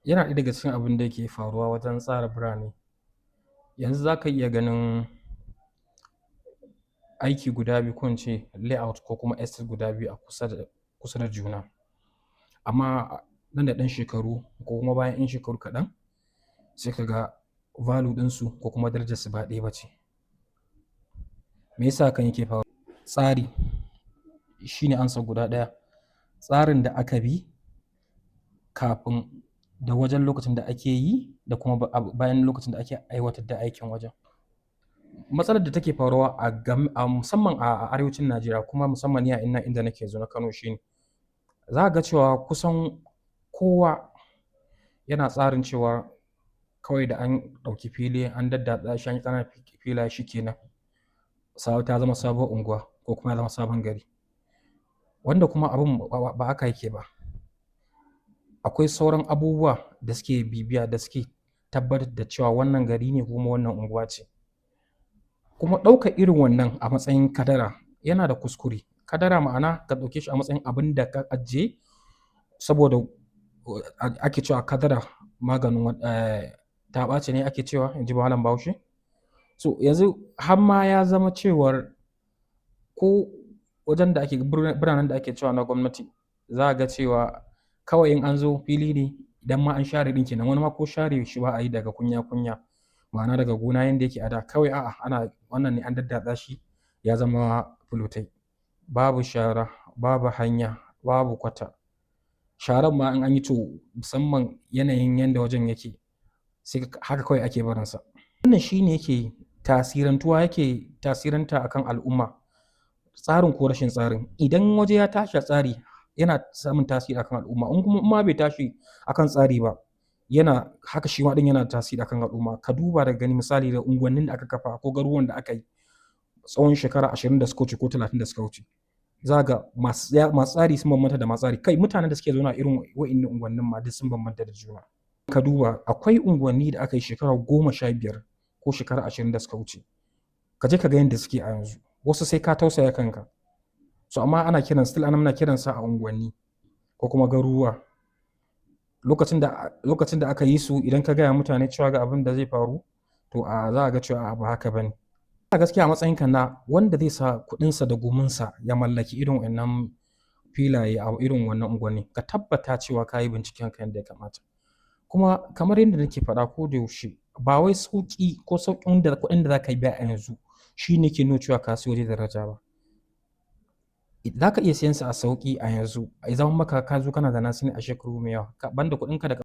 Yana ɗaya daga cikin abin da yake faruwa wajen tsara birane. Yanzu za ka iya ganin aiki guda biyu ko in ce layout ko kuma estate guda biyu a kusa da juna. Amma nan da ɗan shekaru ko kuma bayan 'yan shekaru kaɗan sai ka ga value ɗinsu ko kuma darajarsu ba ɗaya ba ce. Me yasa hakan yake faruwa? Tsari shine amsar guda ɗaya. Tsarin da aka bi kafin da wajen lokacin da ake yi da kuma bayan lokacin da ake aiwatar da aikin wajen. Matsalar da take faruwa musamman a arewacin Najeriya kuma musamman ni a inda nake zaune Kano shine, za ka ga cewa kusan kowa yana tsarin cewa kawai da an ɗauki fili an daddatsa shi an yi ƙananan filaye shi kenan. Ta zama sabuwar unguwa ko kuma ya zama sabon gari. Wanda kuma abin ba haka yake ba. Akwai sauran abubuwa da suke bibiya da suke tabbatar da cewa wannan gari ne kuma wannan unguwa ce. Kuma ɗaukar irin wannan a matsayin kadara yana da kuskure. Kadara ma'ana ka ɗauke shi a matsayin abin da ka ajiye saboda ake cewa kadara maganin ta ɓaci ne ake cewa, in ji malam Bahaushe. So yanzu har ma ya zama cewar ko wajen da ake biranen da ake cewa na gwamnati za ka ga cewa kawai in an zo fili ne idan ma an share ɗin kenan, wani ma ko share shi ba a yi daga kunya-kunya ma'ana daga gona yanda yake a da. Kawai a'a wannan ne an daddatsa shi ya zama fulotai. Babu shara, babu hanya, babu kwata. Sharan ma in an yi to musamman yanayin yanda wajen yake sai haka kawai ake barinsa. Wannan shi ne yake tasiranta akan al'umma. Tsarin ko rashin tsarin. Idan waje ya tashi a tsari yana samun tasiri akan al'umma. In kuma ma bai tashi akan tsari ba haka shi ma ɗin yana tasiri akan al'umma. Ka duba daga gani misali da unguwannin da aka kafa ko garuruwan da aka yi tsawon shekara 20 da suka wuce ko 30 da suka wuce. Za ka ga masu tsari sun bambanta da masu tsari. Kai mutanen da suke zaune a irin wa'innan unguwannin ma duk sun bambanta da juna. Ka duba akwai unguwanni da aka yi shekara 15 ko shekara 20 da suka wuce. Ka je ka ga yanda suke a yanzu. Wasu sai ka tausaya kanka. So amma ana kiransa a unguwanni ko kuma garuruwa. Lokacin da aka yi su idan ka gaya wa mutane cewa ga abin da zai faru to za ka ga cewa ba haka ba ne. A gaskiya a matsayinka na wanda zai sa kuɗinsa da guminsa ya mallaki irin wannan filaye a irin wannan unguwanni, ka tabbata cewa ka yi binciken ka yanda ya kamata. Kuma kamar yadda nake faɗa ko da yaushe ba wai sauƙi ko sauƙin da kuɗin da za ka biya a yanzu shi ne ke nuna cewa ka siyo waje da daraja ba. Za ka iya siyan sa a sauƙi a yanzu ya zama maka ka zo kana da na sani a shekaru mai yawa banda kuɗinka da